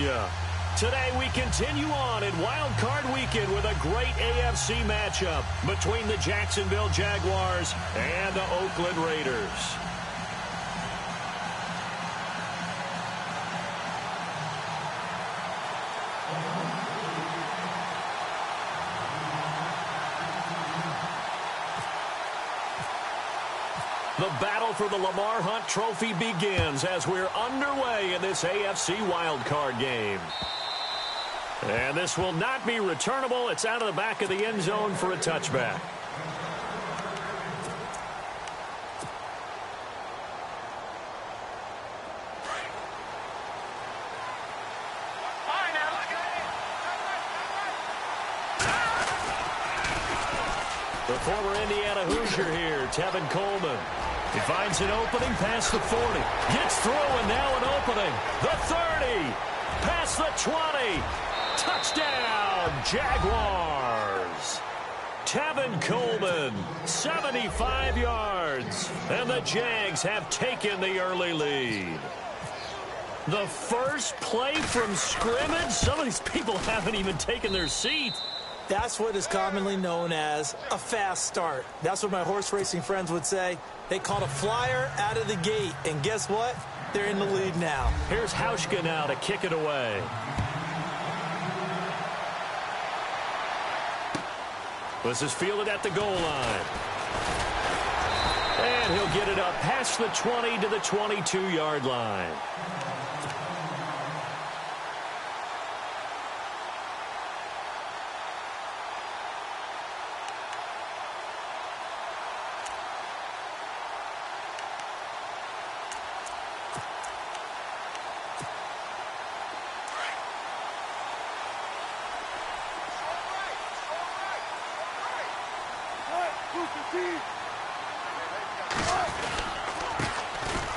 you. Today we continue on in Wild Card Weekend with a great AFC matchup between the Jacksonville Jaguars and the Oakland Raiders. The battle for the Lamar Hunt Trophy begins as we're underway in this AFC wildcard game. And this will not be returnable. It's out of the back of the end zone for a touchback. The former Indiana Hoosier here, Tevin Coleman. He finds an opening past the 40. Gets through and now an opening. The 30. Past the 20. Touchdown, Jaguars. Tevin Coleman, 75 yards. And the Jags have taken the early lead. The first play from scrimmage. Some of these people haven't even taken their seat. That's what is commonly known as a fast start. That's what my horse racing friends would say. They caught a flyer out of the gate, and guess what? They're in the lead now. Here's Hauschka now to kick it away. This is fielded at the goal line. And he'll get it up past the 20 to the 22-yard line.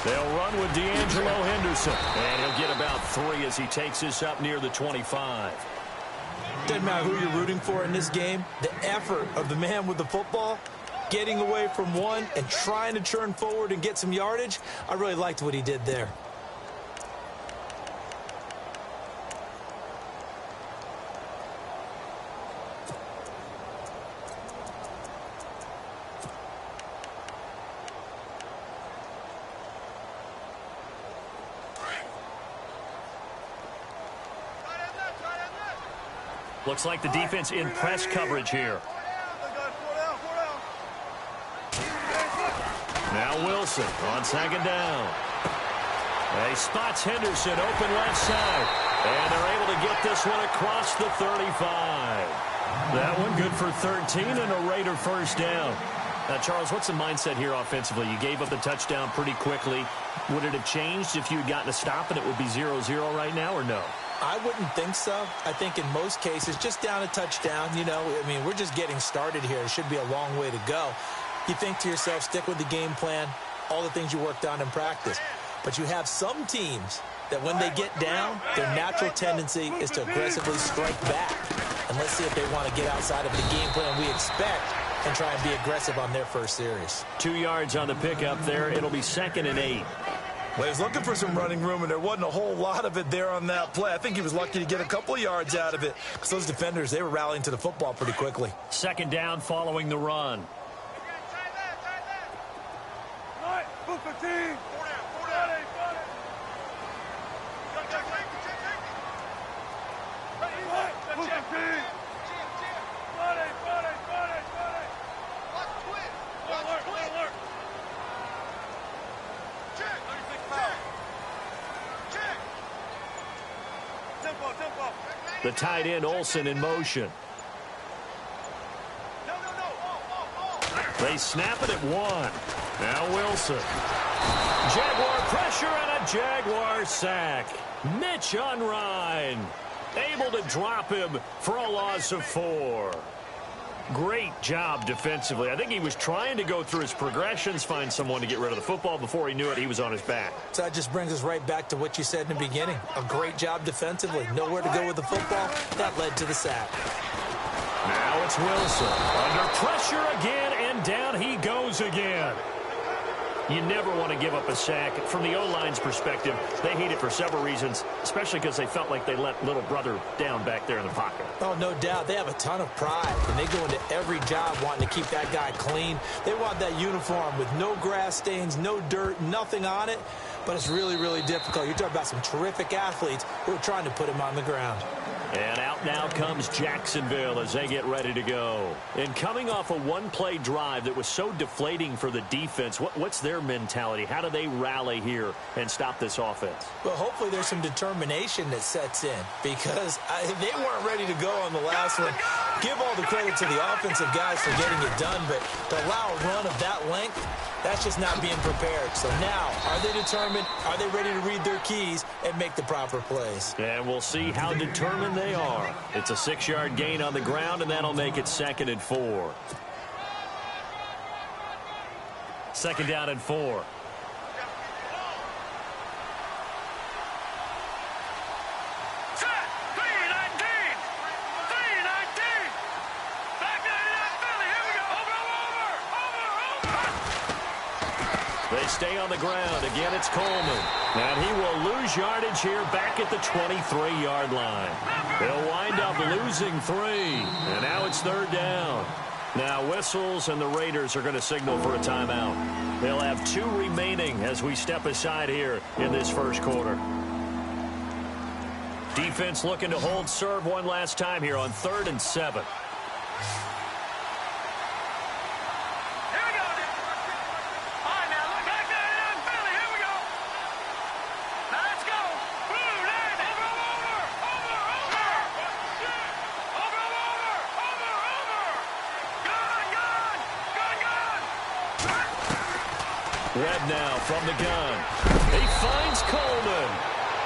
They'll run with D'Angelo Henderson. And he'll get about 3 as he takes this up near the 25. Doesn't matter who you're rooting for in this game. The effort of the man with the football, getting away from one and trying to turn forward and get some yardage, I really liked what he did there. Looks like the defense in press coverage here. Now Wilson on second down. He spots Henderson open left side. And they're able to get this one across the 35. That one good for 13 and a Raider first down. Now, Charles, what's the mindset here offensively? You gave up the touchdown pretty quickly. Would it have changed if you had gotten a stop and it would be 0-0 right now or no? I wouldn't think so. I think in most cases, just down a touchdown, you know, I mean, we're just getting started here. It should be a long way to go. You think to yourself, stick with the game plan, all the things you worked on in practice. But you have some teams that when they get down, their natural tendency is to aggressively strike back. And let's see if they want to get outside of the game plan we expect and try and be aggressive on their first series. 2 yards on the pickup there. It'll be 2nd and 8. Well, he was looking for some running room, and there wasn't a whole lot of it there on that play. I think he was lucky to get a couple of yards out of it because those defenders, they were rallying to the football pretty quickly. 2nd down following the run. The tight end, Olsen, in motion. They snap it at 1. Now Wilson. Jaguar pressure and a Jaguar sack. Mitch Unrein able to drop him for a loss of 4. Great job defensively. I think he was trying to go through his progressions, find someone to get rid of the football. Before he knew it, he was on his back. So that just brings us right back to what you said in the beginning. A great job defensively. Nowhere to go with the football. That led to the sack. Now it's Wilson. Under pressure again, and down he goes again. You never want to give up a sack. From the O-line's perspective, they hate it for several reasons, especially because they felt like they let little brother down back there in the pocket. Oh, no doubt. They have a ton of pride, and they go into every job wanting to keep that guy clean. They want that uniform with no grass stains, no dirt, nothing on it, but it's really, really difficult. You're talking about some terrific athletes who are trying to put him on the ground. And out now comes Jacksonville as they get ready to go. And coming off a one-play drive that was so deflating for the defense, what's their mentality? How do they rally here and stop this offense? Well, hopefully there's some determination that sets in because they weren't ready to go on the last one. Give all the credit to the offensive guys for getting it done, but to allow a run of that length, that's just not being prepared. So now, are they determined? Are they ready to read their keys and make the proper plays? And we'll see how determined they are. It's a 6-yard gain on the ground, and that'll make it 2nd and 4. 2nd down and 4. They stay on the ground. Again, it's Coleman. And he will lose yardage here back at the 23-yard line. They'll wind up losing 3. And now it's 3rd down. Now whistles, and the Raiders are going to signal for a timeout. They'll have 2 remaining as we step aside here in this first quarter. Defense looking to hold serve one last time here on 3rd and 7. Webb now from the gun. He finds Coleman.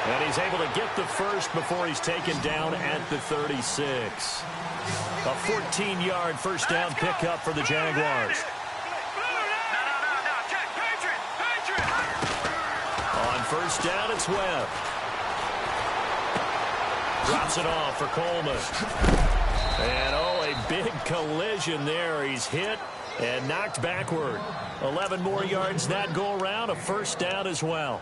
And he's able to get the first before he's taken down at the 36. A 14-yard first down pickup for the Jaguars. On first down, it's Webb. Drops it off for Coleman. And, a big collision there. He's hit and knocked backward. 11 more yards that go around, a first down as well.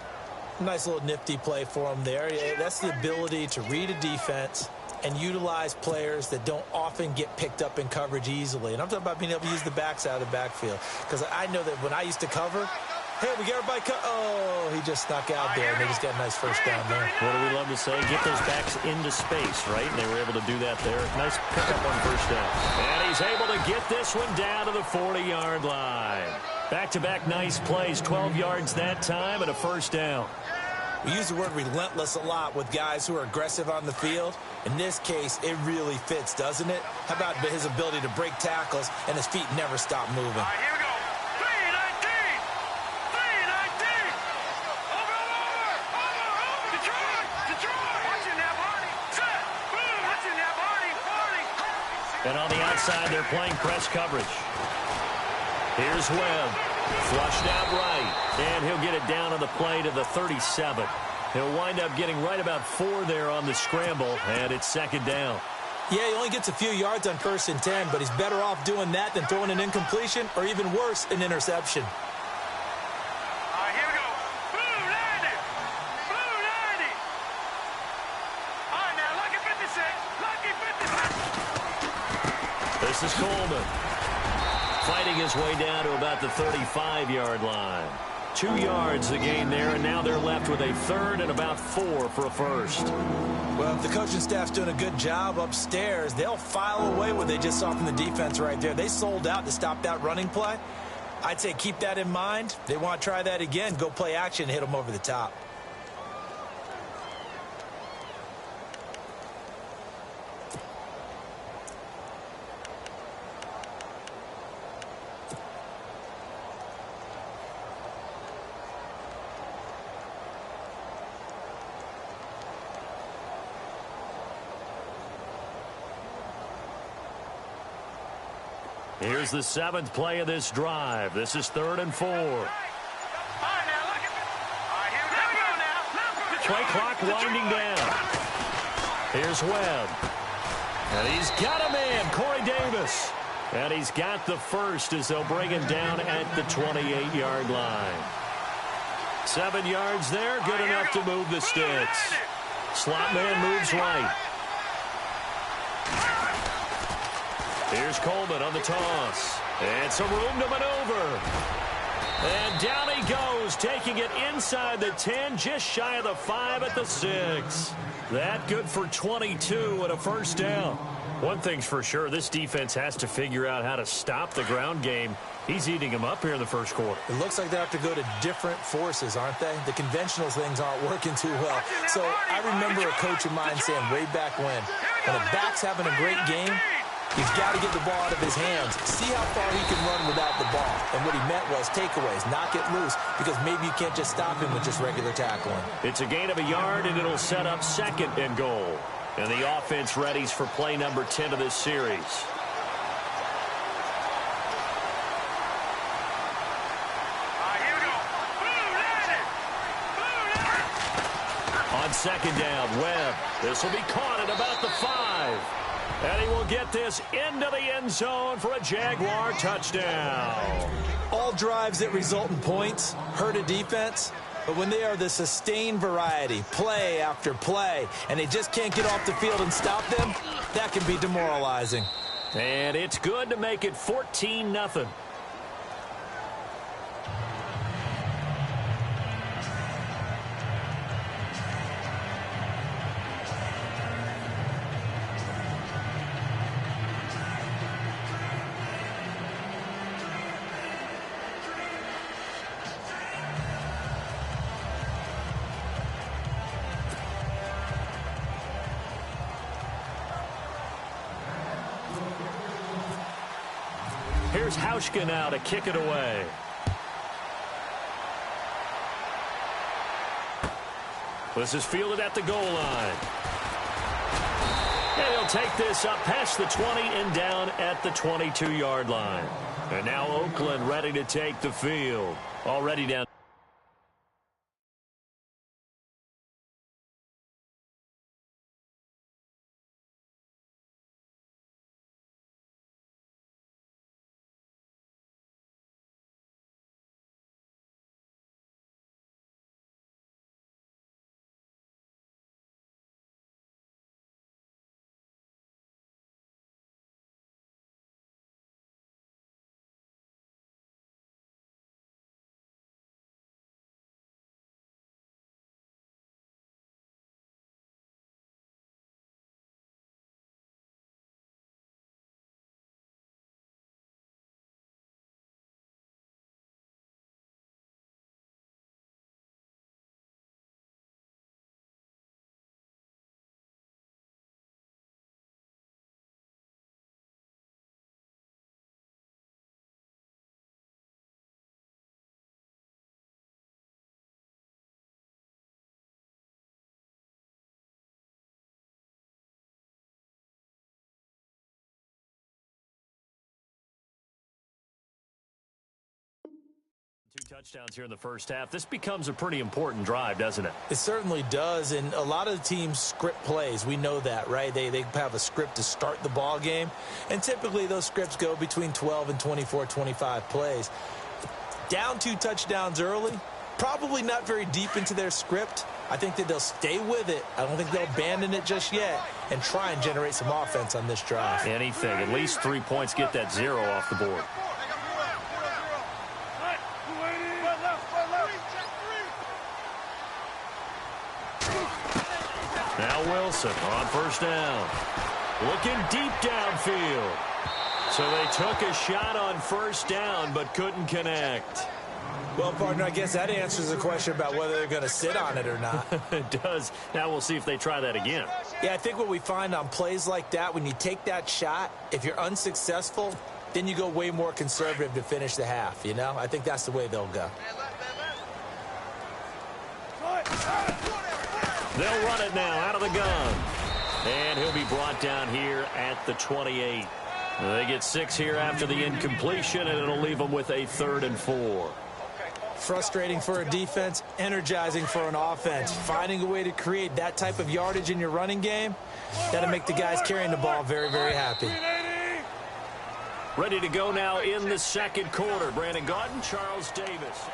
Nice little nifty play for him there. That's the ability to read a defense and utilize players that don't often get picked up in coverage easily. And I'm talking about being able to use the backside of the backfield. Because I know that when I used to cover, hey, we got everybody he just snuck out there, and they just got a nice first down there. What do we love to say? Get those backs into space, right? And they were able to do that there. Nice pickup on first down. And he's able to get this one down to the 40-yard line. Back-to-back nice plays, 12 yards that time, and a first down. We use the word relentless a lot with guys who are aggressive on the field. In this case, it really fits, doesn't it? How about his ability to break tackles and his feet never stop moving? All right, here we go. 319! 319! Over! Detroit! Watching that body. Set! Boom! Watching that body. 40! And on the outside, they're playing press coverage. Here's Webb. Flushed out right. And he'll get it down on the play to the 37. He'll wind up getting right about 4 there on the scramble, and it's 2nd down. Yeah, he only gets a few yards on 1st and 10, but he's better off doing that than throwing an incompletion or even worse, an interception. All right, here we go. Blue 90! Blue 90! All right, now, lucky 56. Lucky 56. This is Coleman. Fighting his way down to about the 35-yard line. 2 yards the gain there, and now they're left with a 3rd and about 4 for a first. Well, if the coaching staff's doing a good job upstairs, they'll file away what they just saw from the defense right there. They sold out to stop that running play. I'd say keep that in mind. They want to try that again, go play action, hit them over the top. Here's the 7th play of this drive. This is 3rd and 4. All right, now, look at this. All right, here we go now. Play clock winding down. Here's Webb. And he's got a man, Corey Davis. And he's got the first as they'll bring him down at the 28-yard line. 7 yards there, good enough to move the sticks. Slot man moves right. Here's Coleman on the toss. And some room to maneuver. And down he goes, taking it inside the 10, just shy of the 5 at the 6. That good for 22 and a first down. One thing's for sure, this defense has to figure out how to stop the ground game. He's eating them up here in the first quarter. It looks like they have to go to different forces, aren't they? The conventional things aren't working too well. So I remember a coach of mine saying way back when a back's having a great game, he's got to get the ball out of his hands. See how far he can run without the ball. And what he meant was takeaways, knock it loose, because maybe you can't just stop him with just regular tackling. It's a gain of a yard, and it'll set up 2nd and goal. And the offense readies for play number 10 of this series. Here we go. On 2nd down, Webb. This will be caught at about the 5. And he will get this into the end zone for a Jaguar touchdown. All drives that result in points hurt a defense, but when they are the sustained variety, play after play, and they just can't get off the field and stop them, that can be demoralizing. And it's good to make it 14-0. Here's Hauschka now to kick it away. This is fielded at the goal line. And he'll take this up past the 20 and down at the 22-yard line. And now Oakland ready to take the field. Already down. Two touchdowns here in the first half. This becomes a pretty important drive, doesn't it? It certainly does, and a lot of the teams script plays. We know that, right? They have a script to start the ball game, and typically those scripts go between 12 and 24, 25 plays. Down 2 touchdowns early, probably not very deep into their script. I think that they'll stay with it. I don't think they'll abandon it just yet and try and generate some offense on this drive. Anything. At least 3 points, get that 0 off the board. Now Wilson on first down. Looking deep downfield. So they took a shot on first down but couldn't connect. Well, partner, I guess that answers the question about whether they're going to sit on it or not. It does. Now we'll see if they try that again. Yeah, I think what we find on plays like that, when you take that shot, if you're unsuccessful, then you go way more conservative to finish the half, you know? I think that's the way they'll go. They'll run it now out of the gun. And he'll be brought down here at the 28. They get 6 here after the incompletion, and it'll leave them with a 3rd and 4. Frustrating for a defense, energizing for an offense. Finding a way to create that type of yardage in your running game, that'll make the guys carrying the ball very, very happy. Ready to go now in the second quarter. Brandon Gaudin, Charles Davis.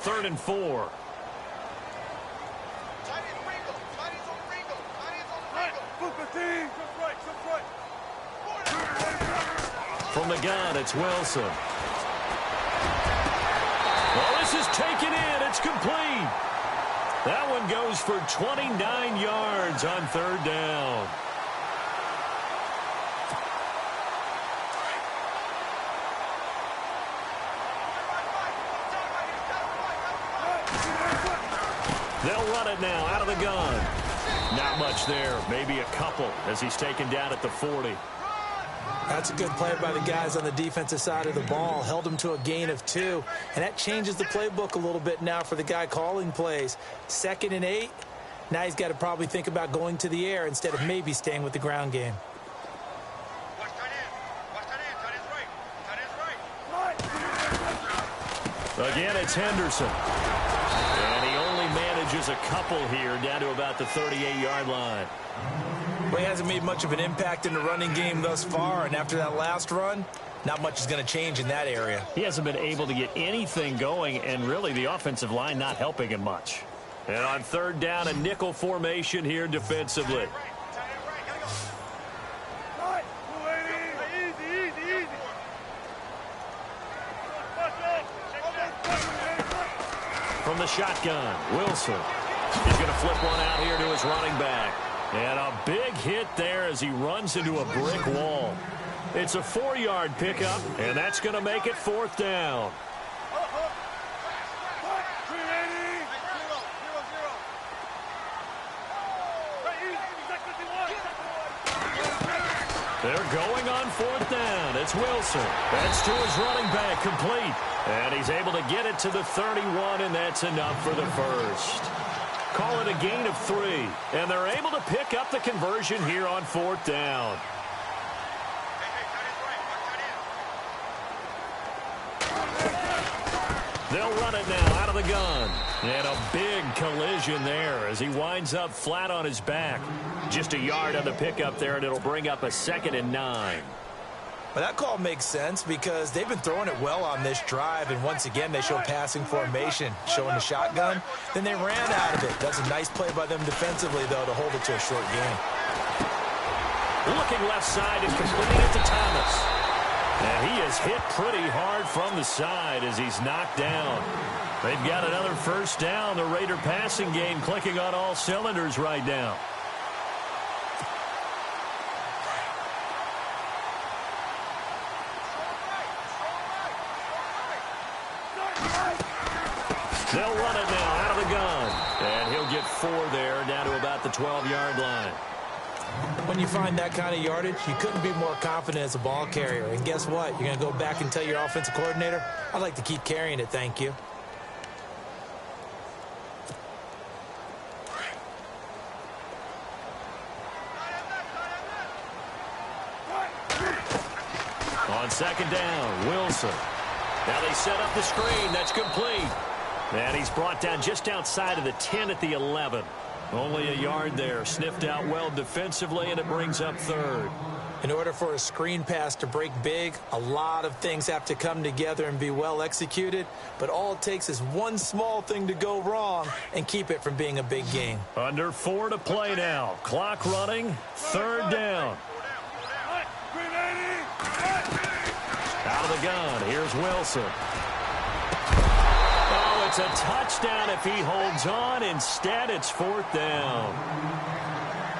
Third and 4. From the gun, it's Wilson. Well, this is taken in. It's complete. That one goes for 29 yards on third down. They'll run it now out of the gun. Not much there. Maybe a couple as he's taken down at the 40. That's a good play by the guys on the defensive side of the ball. Held him to a gain of 2. And that changes the playbook a little bit now for the guy calling plays. 2nd and 8. Now he's got to probably think about going to the air instead of maybe staying with the ground game. Again, it's Henderson. And he only manages a couple here down to about the 38-yard line. Well, he hasn't made much of an impact in the running game thus far, and after that last run, not much is going to change in that area. He hasn't been able to get anything going, and really the offensive line not helping him much. And on third down, a nickel formation here defensively. From the shotgun, Wilson. He's going to flip one out here to his running back. And a big hit there as he runs into a brick wall. It's a 4-yard pickup, and that's going to make it fourth down. They're going on fourth down. It's Wilson. That's to his running back, complete. And he's able to get it to the 31, and that's enough for the first. Call it a gain of 3, and they're able to pick up the conversion here on fourth down. They'll run it now out of the gun. And a big collision there as he winds up flat on his back. Just a yard on the pickup there, and it'll bring up a 2nd and 9. Well, that call makes sense because they've been throwing it well on this drive, and once again they show passing formation, showing the shotgun. Then they ran out of it. That's a nice play by them defensively, though, to hold it to a short gain. Looking left side and completing it to Thomas. And he is hit pretty hard from the side as he's knocked down. They've got another first down. The Raider passing game clicking on all cylinders right now. They'll run it now out of the gun. And he'll get 4 there, down to about the 12-yard line. When you find that kind of yardage, you couldn't be more confident as a ball carrier. And guess what? You're going to go back and tell your offensive coordinator, I'd like to keep carrying it, thank you. On second down, Wilson. Now they set up the screen. That's complete. And he's brought down just outside of the 10 at the 11. Only a yard there. Sniffed out well defensively, and it brings up third. In order for a screen pass to break big, a lot of things have to come together and be well executed. But all it takes is one small thing to go wrong and keep it from being a big gain. Under 4 to play now. Clock running. Third down. Out of the gun. Here's Wilson. Oh, it's a touchdown if he holds on. Instead, it's fourth down.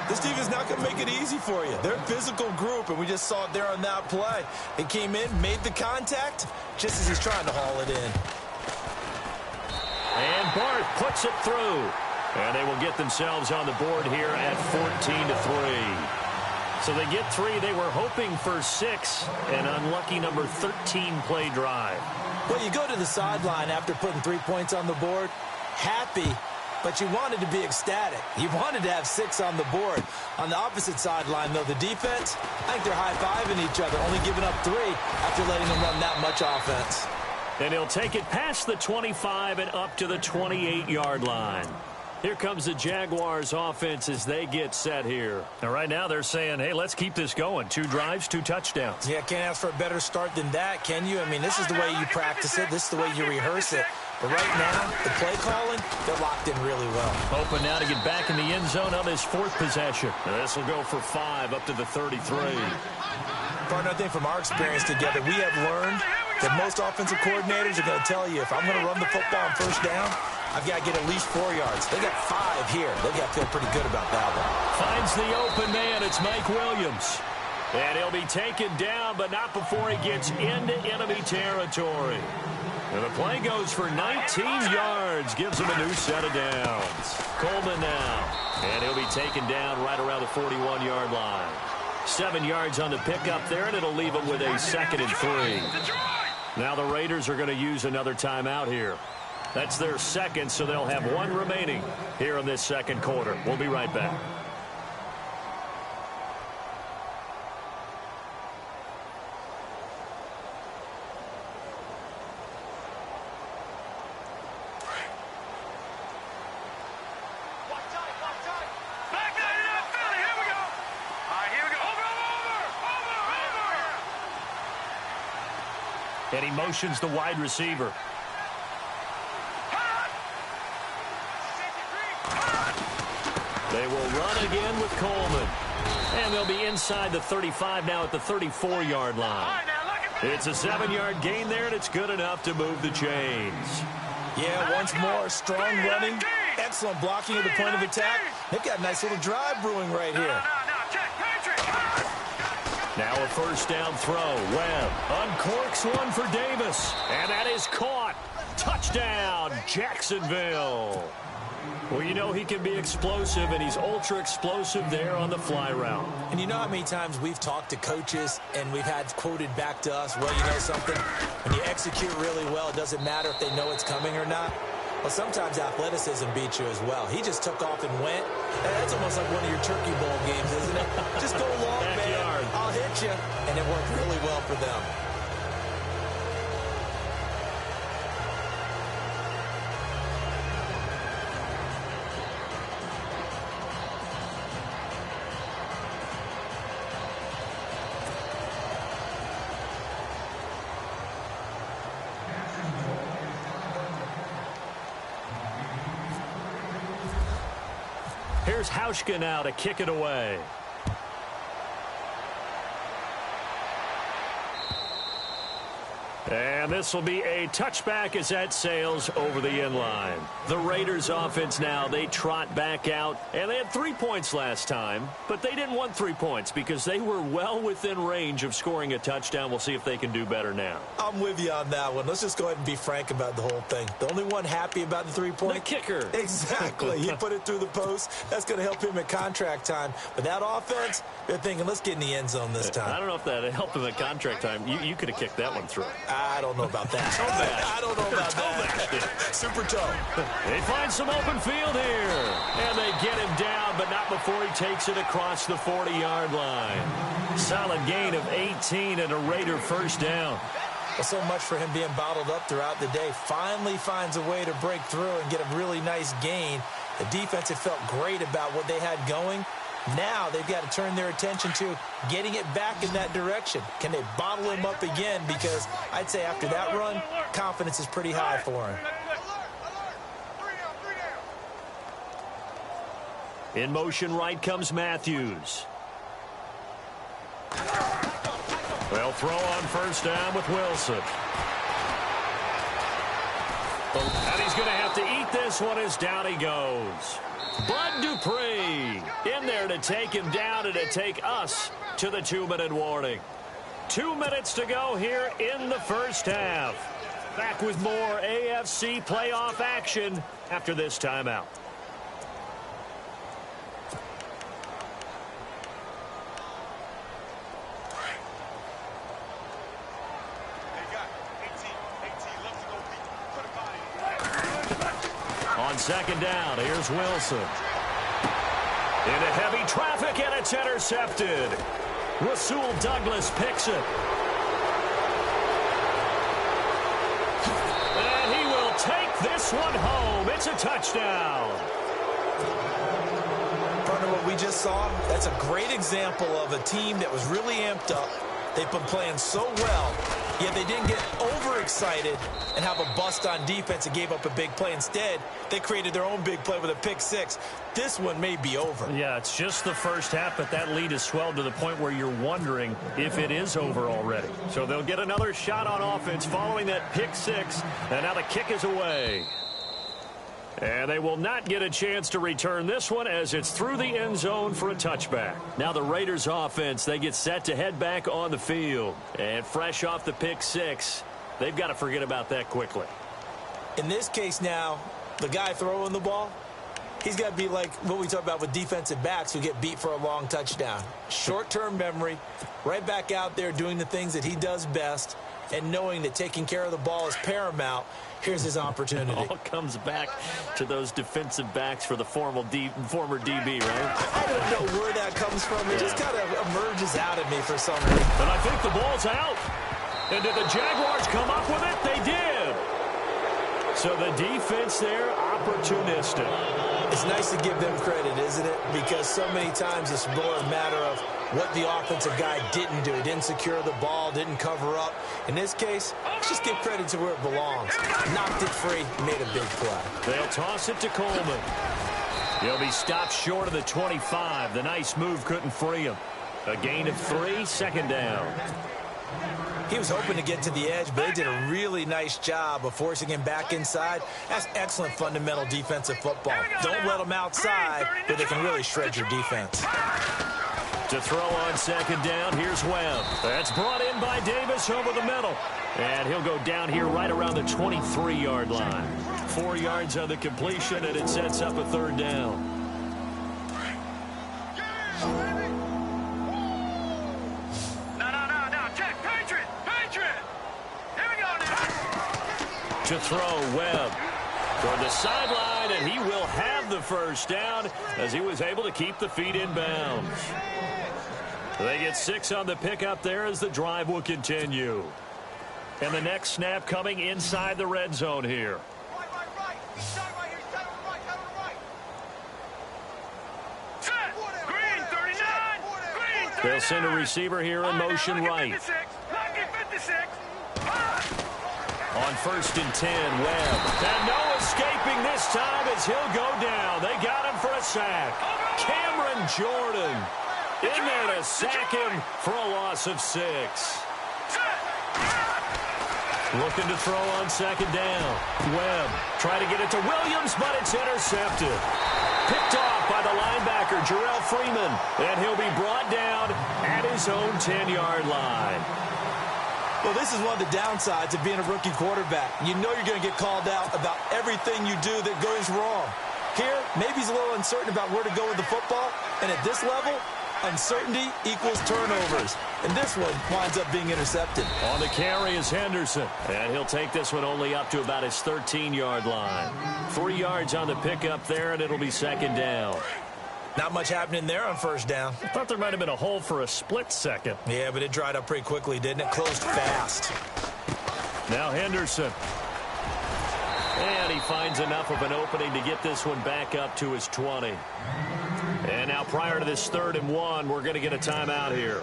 This team is not going to make it easy for you. They're a physical group, and we just saw it there on that play. It came in, made the contact, just as he's trying to haul it in. And Barth puts it through. And they will get themselves on the board here at 14-3. So they get 3. They were hoping for 6. An unlucky number 13 play drive. Well, you go to the sideline after putting 3 points on the board, happy but you wanted to be ecstatic. You wanted to have 6 on the board. On the opposite sideline, though, the defense, I think they're high-fiving each other, only giving up 3 after letting them run that much offense. And he'll take it past the 25 and up to the 28-yard line. Here comes the Jaguars offense as they get set here. And right now they're saying, hey, let's keep this going. 2 drives, 2 touchdowns. Yeah, can't ask for a better start than that, can you? I mean, this is the way you practice it. This is the way you rehearse it. But right now, the play calling, they're locked in really well. Open now to get back in the end zone on his 4th possession. This will go for 5 up to the 33. Partner, I think from our experience together, we have learned that most offensive coordinators are going to tell you, if I'm going to run the football on first down, I've got to get at least 4 yards. They got 5 here. They've got to feel pretty good about that one. Finds the open man. It's Mike Williams. And he'll be taken down, but not before he gets into enemy territory. And the play goes for 19 yards. Gives him a new set of downs. Coleman now. And he'll be taken down right around the 41-yard line. 7 yards on the pickup there, and it'll leave him with a 2nd and 3. Now the Raiders are going to use another timeout here. That's their 2nd, so they'll have 1 remaining here in this 2nd quarter. We'll be right back. And he motions the wide receiver. They will run again with Coleman. And they'll be inside the 35 now at the 34-yard line. It's a 7-yard gain there, and it's good enough to move the chains. Yeah, once more, strong running, excellent blocking at the point of attack. They've got a nice little drive brewing right here. Now a first down throw. Webb uncorks one for Davis. And that is caught. Touchdown, Jacksonville. Well, you know he can be explosive, and he's ultra-explosive there on the fly route. And you know how many times we've talked to coaches and we've had quoted back to us, well, you know something? When you execute really well, it doesn't matter if they know it's coming or not. Well, sometimes athleticism beats you as well. He just took off and went. That's almost like one of your Turkey Bowl games, isn't it? Just go long, man. I'll hit you. And it worked really well for them. Here's Hauschka now to kick it away. And this will be a touchback as that sails over the end line. The Raiders offense now, they trot back out. And they had 3 points last time, but they didn't want 3 points because they were well within range of scoring a touchdown. We'll see if they can do better now. I'm with you on that one. Let's just go ahead and be frank about the whole thing. The only one happy about the 3-point? The kicker. Exactly. He put it through the post. That's going to help him at contract time. But that offense, they're thinking, let's get in the end zone this time. I don't know if that helped him at contract time. You could have kicked that one through. I don't know about that. I don't know about that. Super toe. They find some open field here. And they get him down, but not before he takes it across the 40-yard line. Solid gain of 18 and a Raider first down. Well, so much for him being bottled up throughout the day. Finally finds a way to break through and get a really nice gain. The defense had felt great about what they had going. Now they've got to turn their attention to getting it back in that direction. Can they bottle him up again? Because I'd say after that run, confidence is pretty high for him. In motion right comes Matthews. They'll throw on first down with Wilson. And he's going to have to eat this one as down he goes. Bud Dupree in there to take him down and to take us to the 2-minute warning. 2 minutes to go here in the first half. Back with more AFC playoff action after this timeout. On second down. Here's Wilson. Into heavy traffic, and it's intercepted. Rasul Douglas picks it. And he will take this one home. It's a touchdown. Partner, what we just saw, that's a great example of a team that was really amped up. They've been playing so well, yet they didn't get overexcited and have a bust on defense and gave up a big play. Instead, they created their own big play with a pick six. This one may be over. Yeah, it's just the first half, but that lead has swelled to the point where you're wondering if it is over already. So they'll get another shot on offense following that pick six, and now the kick is away. And they will not get a chance to return this one as it's through the end zone for a touchback. Now the Raiders offense, they get set to head back on the field. And fresh off the pick six, they've got to forget about that quickly. In this case now, the guy throwing the ball, he's got to be like what we talk about with defensive backs who get beat for a long touchdown. Short-term memory, right back out there doing the things that he does best, and knowing that taking care of the ball is paramount. Here's his opportunity. It all comes back to those defensive backs for the former DB, right? I don't know where that comes from. It just kind of emerges out of me for some reason. And I think the ball's out. And did the Jaguars come up with it? They did. So the defense there, opportunistic. It's nice to give them credit, isn't it? Because so many times it's more a matter of what the offensive guy didn't do. He didn't secure the ball, didn't cover up. In this case, let's just give credit to where it belongs. Knocked it free, made a big play. They'll toss it to Coleman. He'll be stopped short of the 25. The nice move couldn't free him. A gain of 3, second down. He was hoping to get to the edge, but they did a really nice job of forcing him back inside. That's excellent fundamental defensive football. Don't let them outside, but they can really shred your defense. To throw on second down, here's Webb. That's brought in by Davis over the middle. And he'll go down here right around the 23-yard line. 4 yards on the completion, and it sets up a third down. To throw, Webb toward the sideline, and he will have the first down as he was able to keep the feet in bounds. They get 6 on the pickup there as the drive will continue. And the next snap coming inside the red zone here. They'll send a receiver here in motion right. On 1st and 10, Webb. And no escaping this time as he'll go down. They got him for a sack. Cameron Jordan in there to sack him for a loss of 6. Looking to throw on second down. Webb trying to get it to Williams, but it's intercepted. Picked off by the linebacker, Jarrell Freeman. And he'll be brought down at his own 10-yard line. Well, this is one of the downsides of being a rookie quarterback. You know you're going to get called out about everything you do that goes wrong. Here, maybe he's a little uncertain about where to go with the football. And at this level, uncertainty equals turnovers. And this one winds up being intercepted. On the carry is Henderson. And he'll take this one only up to about his 13-yard line. 3 yards on the pickup there, and it'll be second down. Not much happening there on first down. I thought there might have been a hole for a split second. Yeah, but it dried up pretty quickly, didn't it? Closed fast. Now Henderson. And he finds enough of an opening to get this one back up to his 20. And now prior to this 3rd and 1, we're going to get a timeout here,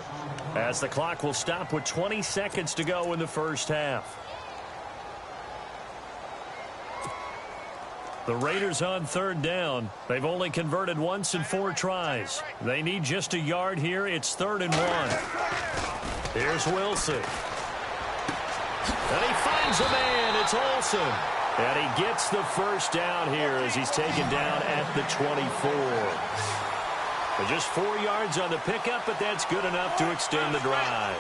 as the clock will stop with 20 seconds to go in the first half. The Raiders on 3rd down. They've only converted once in 4 tries. They need just a yard here. It's 3rd and 1. Here's Wilson. And he finds a man. It's Olsen. And he gets the first down here as he's taken down at the 24. Just 4 yards on the pickup, but that's good enough to extend the drive.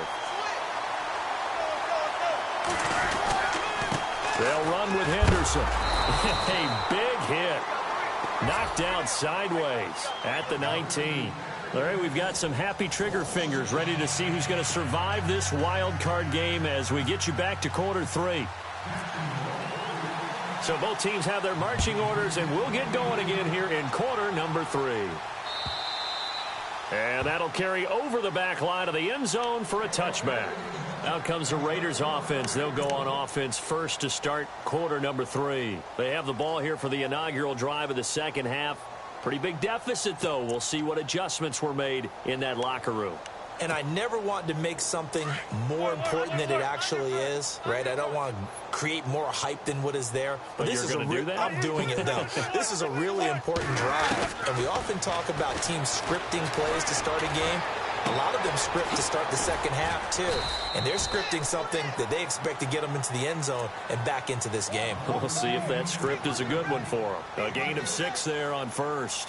They'll run with Henderson. A big hit. Knocked down sideways at the 19. All right, we've got some happy trigger fingers ready to see who's going to survive this wild card game as we get you back to quarter 3. So both teams have their marching orders, and we'll get going again here in quarter number 3. And that'll carry over the back line of the end zone for a touchback. Out comes the Raiders offense. They'll go on offense first to start quarter number 3. They have the ball here for the inaugural drive of the second half. Pretty big deficit, though. We'll see what adjustments were made in that locker room. And I never want to make something more important than it actually is, right? I don't want to create more hype than what is there. But this is going to do that? I'm doing it, though. This is a really important drive. And we often talk about teams scripting plays to start a game. A lot of them script to start the second half, too. And they're scripting something that they expect to get them into the end zone and back into this game. We'll see if that script is a good one for them. A gain of 6 there on first.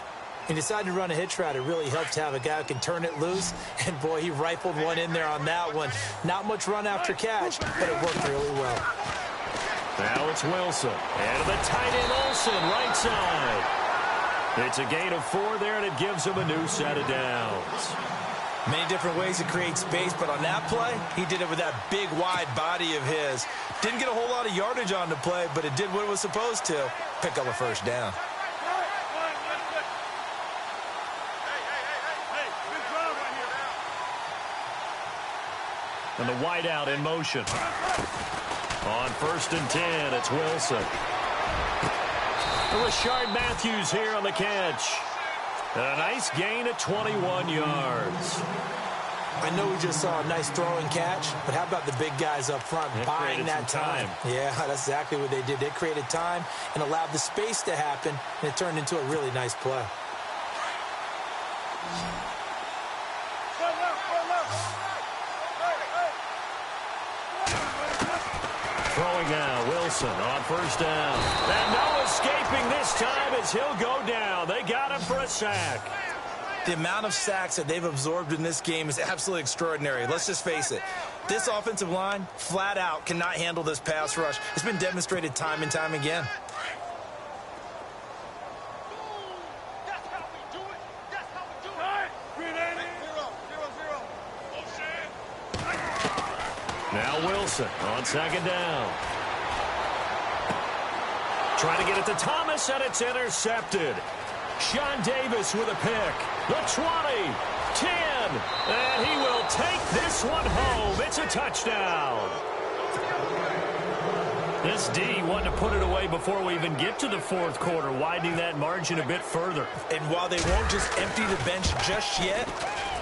He decided to run a hitch route. It really helped to have a guy who can turn it loose. And, boy, he rifled one in there on that one. Not much run after catch, but it worked really well. Now it's Wilson. And the tight end Olsen, right side. It's a gain of 4 there, and it gives him a new set of downs. Many different ways to create space, but on that play, he did it with that big, wide body of his. Didn't get a whole lot of yardage on the play, but it did what it was supposed to. Pick up a first down. And the wideout in motion. On 1st and 10, it's Wilson. Rashard Matthews here on the catch. And a nice gain at 21 yards. I know we just saw a nice throw and catch, but how about the big guys up front buying that time? Yeah, that's exactly what they did. They created time and allowed the space to happen, and it turned into a really nice play. Throwing now, Wilson on 1st down. And no escaping this time as he'll go down. They got him for a sack. The amount of sacks that they've absorbed in this game is absolutely extraordinary. Let's just face it. This offensive line, flat out, cannot handle this pass rush. It's been demonstrated time and time again. Now Wilson on 2nd down. Trying to get it to Thomas, and it's intercepted. Sean Davis with a pick. The 20, 10, and he will take this one home. It's a touchdown. This D wanted to put it away before we even get to the 4th quarter, widening that margin a bit further. And while they won't just empty the bench just yet,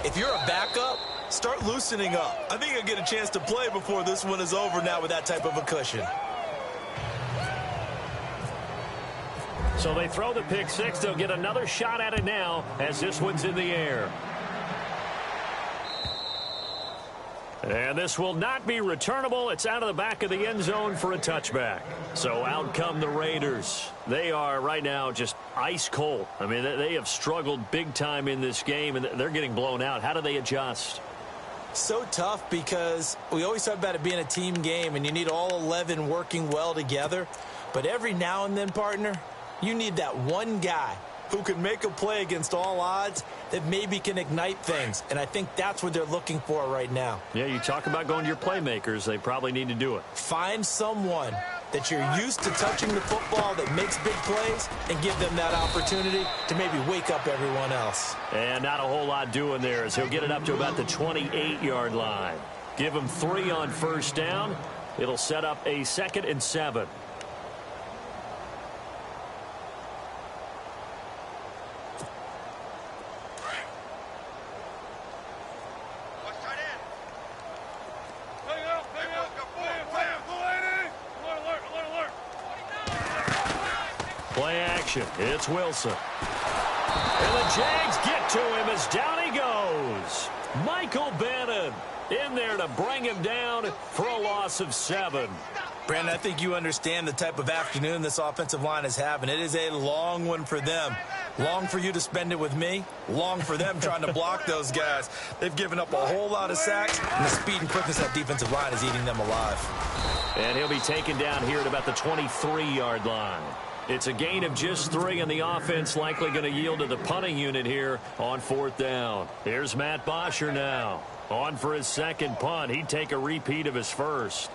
if you're a backup, start loosening up. I think you'll get a chance to play before this one is over now with that type of a cushion. So they throw the pick 6. They'll get another shot at it now as this one's in the air. And this will not be returnable. It's out of the back of the end zone for a touchback. So out come the Raiders. They are right now just ice cold. I mean, they have struggled big time in this game, and they're getting blown out. How do they adjust? So tough because we always talk about it being a team game, and you need all 11 working well together. But every now and then, partner, you need that one guy who can make a play against all odds that maybe can ignite things. And I think that's what they're looking for right now. Yeah, you talk about going to your playmakers. They probably need to do it. Find someone that you're used to touching the football that makes big plays and give them that opportunity to maybe wake up everyone else. And not a whole lot doing there as he'll get it up to about the 28-yard line. Give him 3 on 1st down. It'll set up a 2nd and 7. Play action. It's Wilson. And the Jags get to him as down he goes. Michael Bannon in there to bring him down for a loss of 7. Brandon, I think you understand the type of afternoon this offensive line is having. It is a long one for them. Long for you to spend it with me. Long for them trying to block those guys. They've given up a whole lot of sacks, and the speed and quickness of that defensive line is eating them alive. And he'll be taken down here at about the 23-yard line. It's a gain of just 3, and the offense likely going to yield to the punting unit here on 4th down. Here's Matt Bosher now. On for his 2nd punt. He'd take a repeat of his 1st.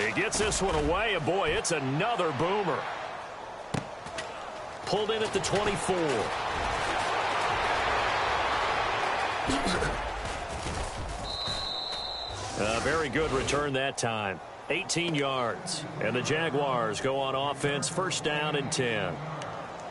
He gets this one away, and boy, it's another boomer. Pulled in at the 24. A very good return that time. 18 yards. And the Jaguars go on offense, first down and 10.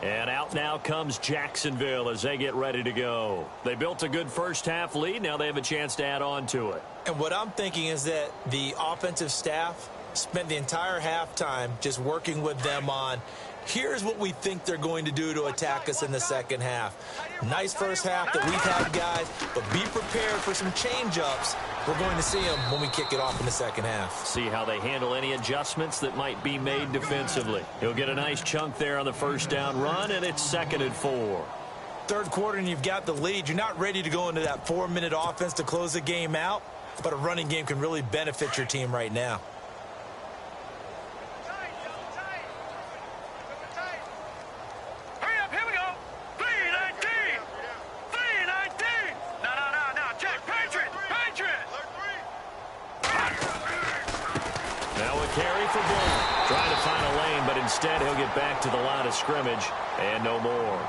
And out now comes Jacksonville as they get ready to go. They built a good first-half lead. Now they have a chance to add on to it. And what I'm thinking is that the offensive staff spent the entire halftime just working with them on, here's what we think they're going to do to attack us in the second half. Nice first half that we've had, guys, but be prepared for some change-ups. We're going to see them when we kick it off in the second half. See how they handle any adjustments that might be made defensively. He'll get a nice chunk there on the first down run, and it's 2nd and 4. Third quarter, and you've got the lead. You're not ready to go into that 4-minute offense to close the game out, but a running game can really benefit your team right now. Instead, he'll get back to the line of scrimmage and no more.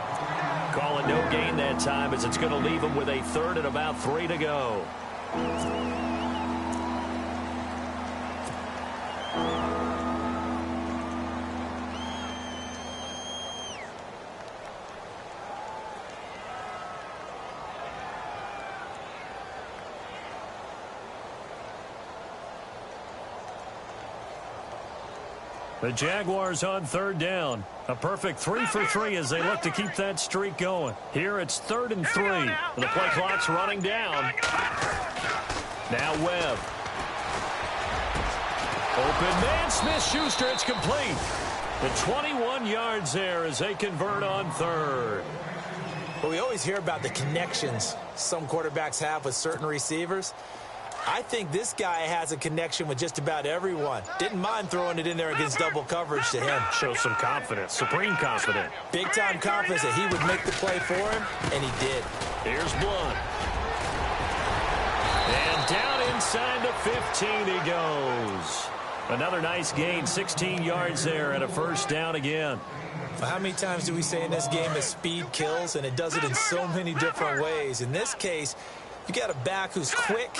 Call it no gain that time as it's going to leave him with a 3rd and about 3 to go. The Jaguars on 3rd down. A perfect 3 for 3 as they look to keep that streak going. Here it's 3rd and 3. The play clock's running down. Now Webb. Open man, Smith-Schuster, it's complete. The 21 yards there as they convert on 3rd. Well, we always hear about the connections some quarterbacks have with certain receivers. I think this guy has a connection with just about everyone. Didn't mind throwing it in there against double coverage to him. Shows some confidence, supreme confidence. Big-time confidence that he would make the play for him, and he did. Here's Blunt. And down inside the 15 he goes. Another nice gain, 16 yards there and a first down again. Well, how many times do we say in this game that speed kills, and it does it in so many different ways? In this case, you got a back who's quick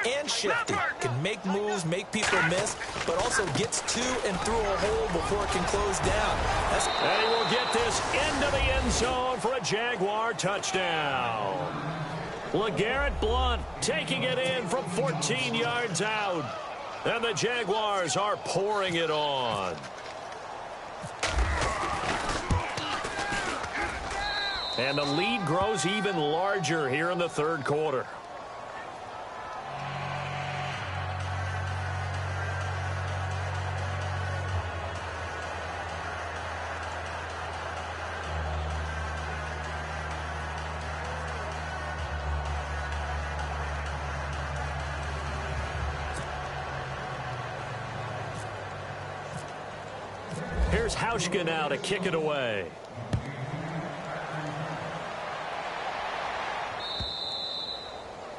and shifty, can make moves, make people miss, but also gets to and through a hole before it can close down. And he will get this into the end zone for a Jaguar touchdown. LeGarrette Blount taking it in from 14 yards out. And the Jaguars are pouring it on. And the lead grows even larger here in the 3rd quarter. Here's Hauschka now to kick it away.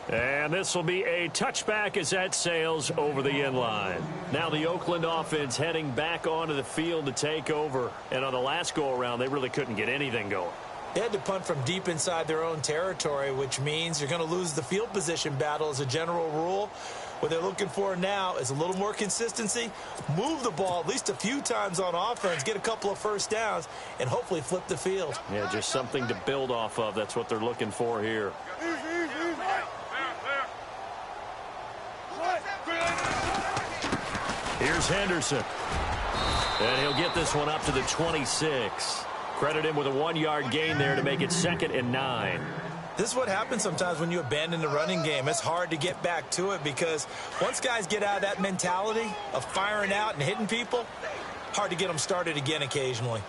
And this will be a touchback as that sails over the end line. Now the Oakland offense heading back onto the field to take over. And on the last go-around, they really couldn't get anything going. They had to punt from deep inside their own territory, which means you're going to lose the field position battle as a general rule. What they're looking for now is a little more consistency, move the ball at least a few times on offense, get a couple of first downs, and hopefully flip the field. Yeah, just something to build off of. That's what they're looking for here. Here's Henderson. And he'll get this one up to the 26. Credit him with a 1-yard gain there to make it 2nd and 9. This is what happens sometimes when you abandon the running game. It's hard to get back to it because once guys get out of that mentality of firing out and hitting people, hard to get them started again occasionally.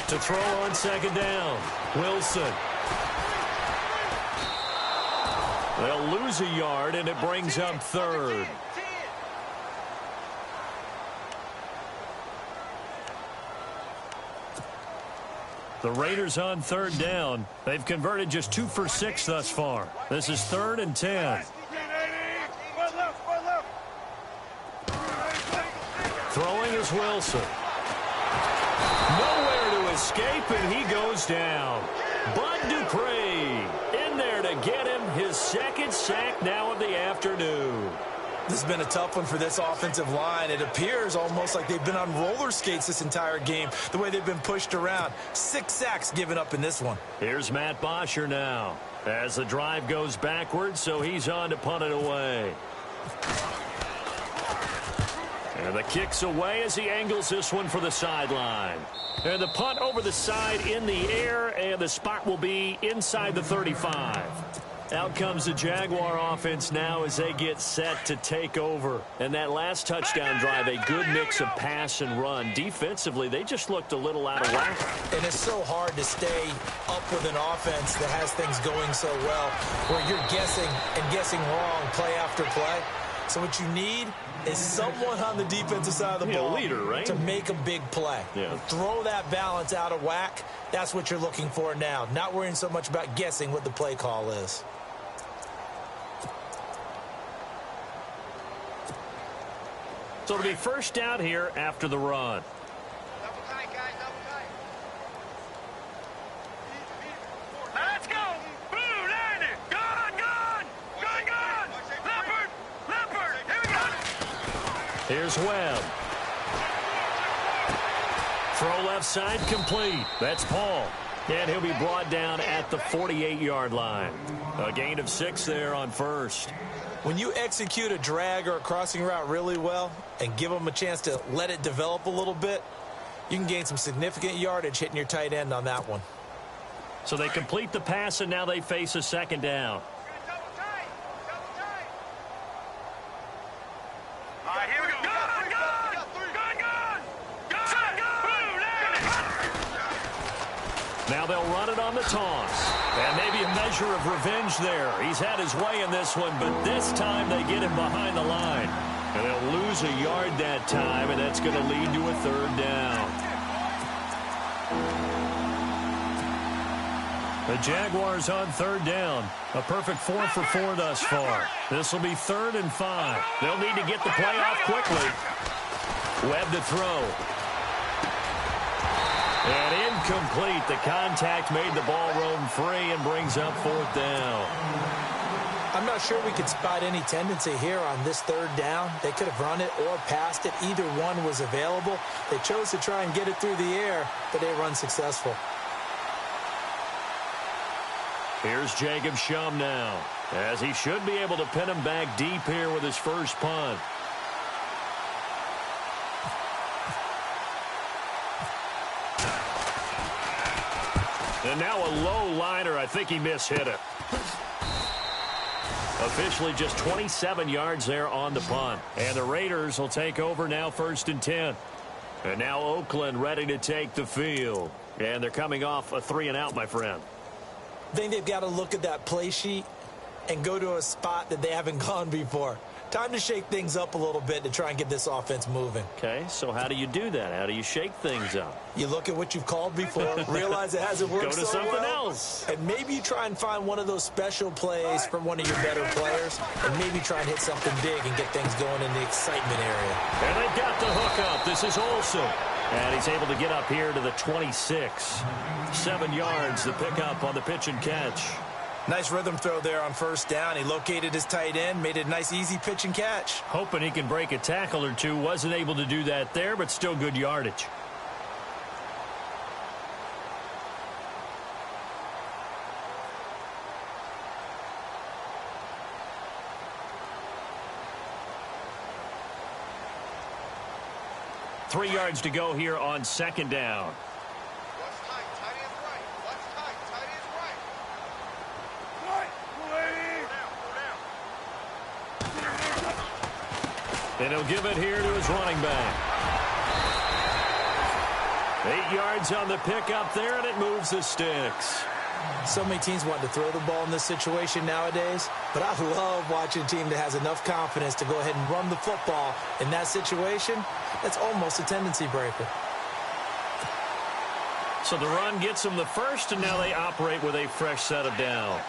To throw on 2nd down, Wilson. They'll lose a yard, and it brings up 3rd. The Raiders on third down. They've converted just 2 for 6 thus far. This is 3rd and 10. Throwing is Wilson. Nowhere to escape, and he goes down. Bud Dupree in there to get him his 2nd sack now of the afternoon. This has been a tough one for this offensive line. It appears almost like they've been on roller skates this entire game, the way they've been pushed around. 6 sacks given up in this one. Here's Matt Bosher now as the drive goes backwards, so he's on to punt it away. And the kick's away as he angles this one for the sideline. And the punt over the side in the air, and the spot will be inside the 35. Out comes the Jaguar offense now as they get set to take over. And that last touchdown drive, a good mix of pass and run. Defensively, they just looked a little out of whack. And it's so hard to stay up with an offense that has things going so well, where you're guessing and guessing wrong play after play. So what you need is someone on the defensive side of the ball, leader, right? To make a big play. Yeah. Throw that balance out of whack. That's what you're looking for now. Not worrying so much about guessing what the play call is. So it'll be first down here after the run. Double tight, guys, double tight. Let's go! Blue, land it! Gun! Leopard! Here we go! Here's Webb. Throw left side complete. That's Paul. And he'll be brought down at the 48-yard line. A gain of 6 there on first. When you execute a drag or a crossing route really well and give them a chance to let it develop a little bit, you can gain some significant yardage hitting your tight end on that one. So they complete the pass, and now they face a 2nd down. Double tight! All right, here we go. Gun! Blue, land it! Now they'll run it on the toss. And maybe a measure of revenge there. He's had his way in this one, but this time they get him behind the line. And they'll lose a yard that time, and that's going to lead to a 3rd down. The Jaguars on 3rd down. A perfect 4 for 4 thus far. This will be 3rd and 5. They'll need to get the play off quickly. Webb to throw. And incomplete. The contact made the ball roam free and brings up 4th down. I'm not sure we could spot any tendency here on this 3rd down. They could have run it or passed it. Either one was available. They chose to try and get it through the air, but they were unsuccessful. Here's Jacob Shum now, as he should be able to pin him back deep here with his first punt. And now a low liner. I think he mishit it. Officially just 27 yards there on the punt. And the Raiders will take over now 1st and 10. And now Oakland ready to take the field. And they're coming off a 3-and-out, my friend. I think they've got to look at that play sheet and go to a spot that they haven't gone before. Time to shake things up a little bit to try and get this offense moving. Okay, so how do you do that? How do you shake things up? You look at what you've called before, realize it hasn't worked Go to so something well, else. and maybe you try and find one of those special plays from one of your better players, and maybe try and hit something big and get things going in the excitement area. And they've got the hook up. This is Olsen. And he's able to get up here to the 26. 7 yards, the pickup on the pitch and catch. Nice rhythm throw there on 1st down. He located his tight end, made it a nice, easy pitch and catch. Hoping he can break a tackle or two. Wasn't able to do that there, but still good yardage. Three yards to go here on 2nd down. Watch tight, tight ends right. Watch tight, tight ends right. Go down. And he'll give it here to his running back. 8 yards on the pickup there, and it moves the sticks. So many teams want to throw the ball in this situation nowadays, but I love watching a team that has enough confidence to go ahead and run the football in that situation. That's almost a tendency breaker. So the run gets them the first, and now they operate with a fresh set of downs.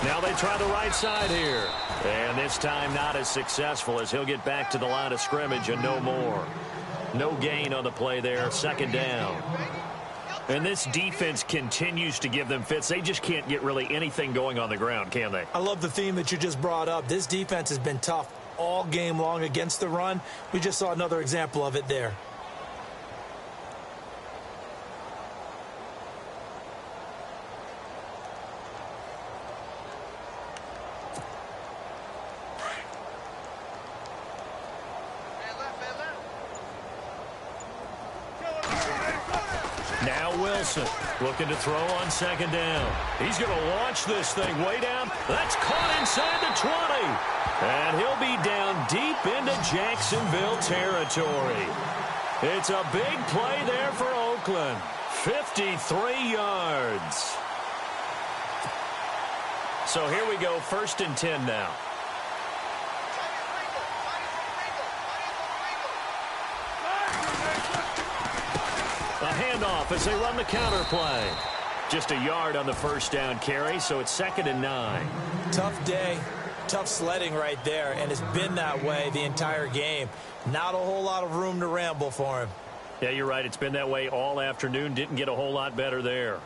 Now they try the right side here. And this time not as successful, as he'll get back to the line of scrimmage and no more. No gain on the play there, second down. And this defense continues to give them fits. They just can't get really anything going on the ground, can they? I love the theme that you just brought up. This defense has been tough all game long against the run. We just saw another example of it there. Now Wilson looking to throw on second down. He's going to launch this thing way down. That's caught inside the 20. And he'll be down deep into Jacksonville territory. It's a big play there for Oakland. 53 yards. So here we go, 1st and 10 now. A handoff as they run the counter play. Just a yard on the first down carry, so it's 2nd and 9. Tough day, tough sledding right there, and it's been that way the entire game. Not a whole lot of room to ramble for him. Yeah, you're right. It's been that way all afternoon. Didn't get a whole lot better there.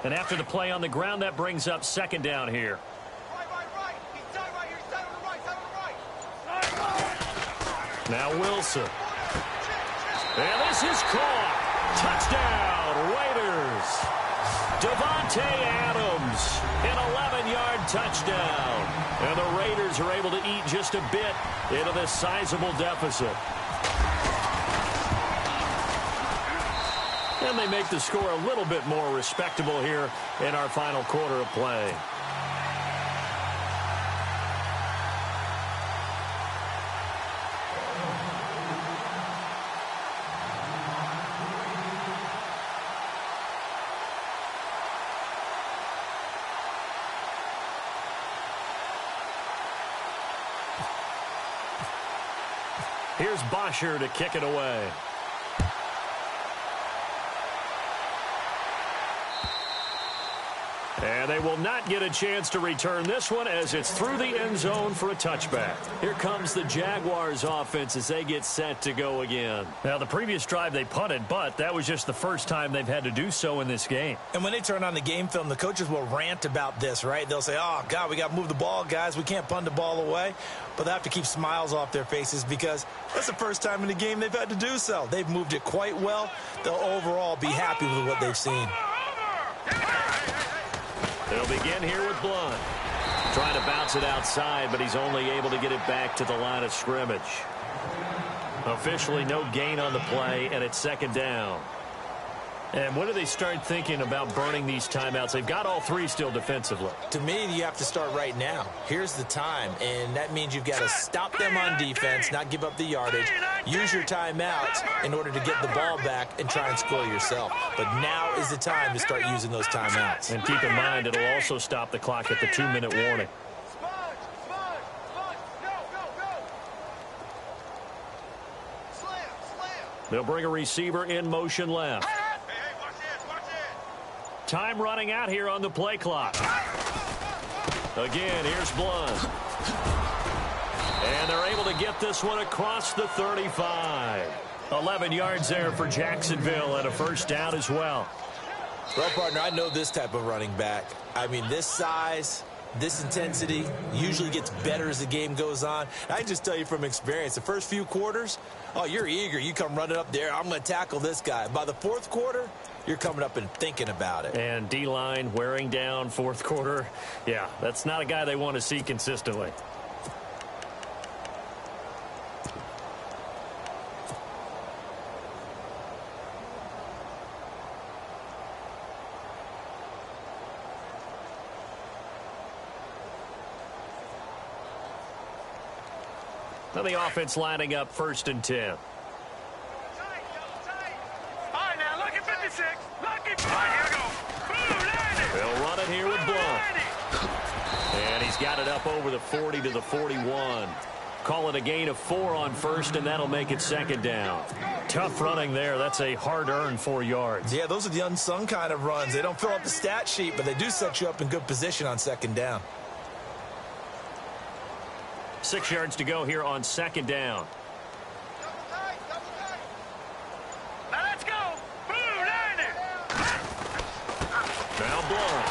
And after the play on the ground, that brings up 2nd down here. Right. He's side right here. Side on the right. Now Wilson. And this is caught. Touchdown, Raiders. Devontae Adams, an 11-yard touchdown. And the Raiders are able to eat just a bit into this sizable deficit. And they make the score a little bit more respectable here in our final quarter of play. Here's Bosher to kick it away. And they will not get a chance to return this one as it's through the end zone for a touchback. Here comes the Jaguars offense as they get set to go again. Now, the previous drive they punted, but that was just the first time they've had to do so in this game. And when they turn on the game film, the coaches will rant about this, right? They'll say, oh, God, we got to move the ball, guys. We can't punt the ball away. But they have to keep smiles off their faces because that's the first time in the game they've had to do so. They've moved it quite well. They'll overall be happy with what they've seen. They'll begin here with Blunt. Trying to bounce it outside, but he's only able to get it back to the line of scrimmage. Officially no gain on the play, and it's 2nd down. And when do they start thinking about burning these timeouts? They've got all 3 still defensively. To me, you have to start right now. Here's the time, and that means you've got to stop them on defense, not give up the yardage, use your timeouts in order to get the ball back and try and score yourself. But now is the time to start using those timeouts. And keep in mind, it'll also stop the clock at the 2-minute warning. They'll bring a receiver in motion left. Time running out here on the play clock. Again, here's Blunt. And they're able to get this one across the 35. 11 yards there for Jacksonville and a first down as well. Well, partner, I know this type of running back. I mean, this size, this intensity usually gets better as the game goes on. I can just tell you from experience, the first few quarters, oh, you're eager. You come running up there. I'm going to tackle this guy. By the 4th quarter, you're coming up and thinking about it. And D-line wearing down 4th quarter. Yeah, that's not a guy they want to see consistently. Now the offense lining up 1st and 10. 56. Lucky. All right, here we go. Boom, landed. They'll run it here with Blount. And he's got it up over the 40 to the 41. Call it a gain of 4 on first, and that'll make it second down. Tough running there. That's a hard-earned 4 yards. Yeah, those are the unsung kind of runs. They don't fill up the stat sheet, but they do set you up in good position on second down. 6 yards to go here on second down. Now let's go. Boom, landed. Now Blount.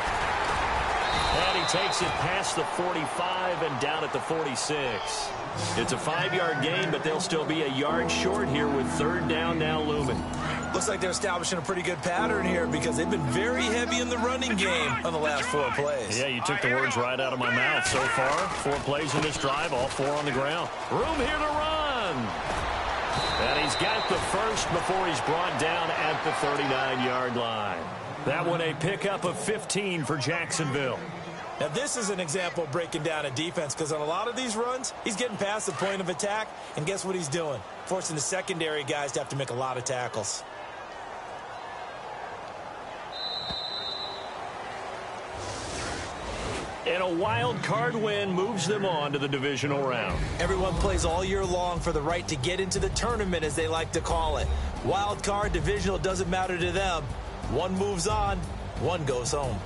And he takes it past the 45 and down at the 46. It's a 5-yard gain, but they'll still be a yard short here with third down now looming. Looks like they're establishing a pretty good pattern here because they've been very heavy in the running game on the last 4 plays. Yeah, you took the words right out of my mouth. So far, 4 plays in this drive, all 4 on the ground. Room here to run. And he's got the first before he's brought down at the 39-yard line. That one a pickup of 15 for Jacksonville. Now, this is an example of breaking down a defense because on a lot of these runs, he's getting past the point of attack, and guess what he's doing? Forcing the secondary guys to have to make a lot of tackles. And a wild card win moves them on to the divisional round. Everyone plays all year long for the right to get into the tournament, as they like to call it. Wild card, divisional, doesn't matter to them. One moves on, one goes home.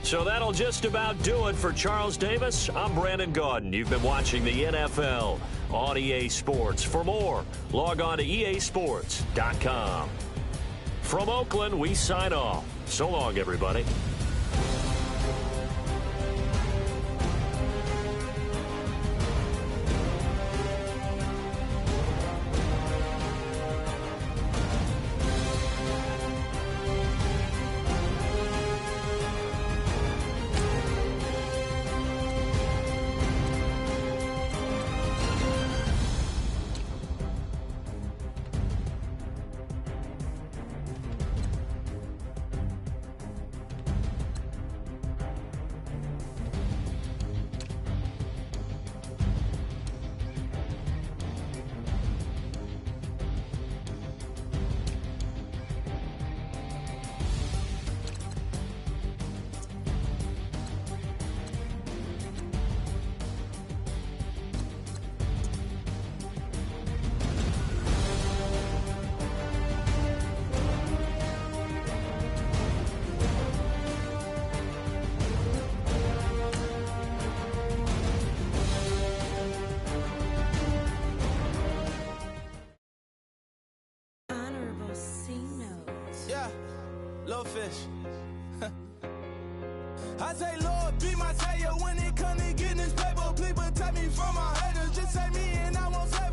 So that'll just about do it for Charles Davis. I'm Brandon Gaudin. You've been watching the NFL on EA Sports. For more, log on to easports.com. From Oakland, we sign off. So long, everybody. Fish. I say, Lord, be my savior when it comes to getting this paper. Please protect me from my haters. Just say me and I won't say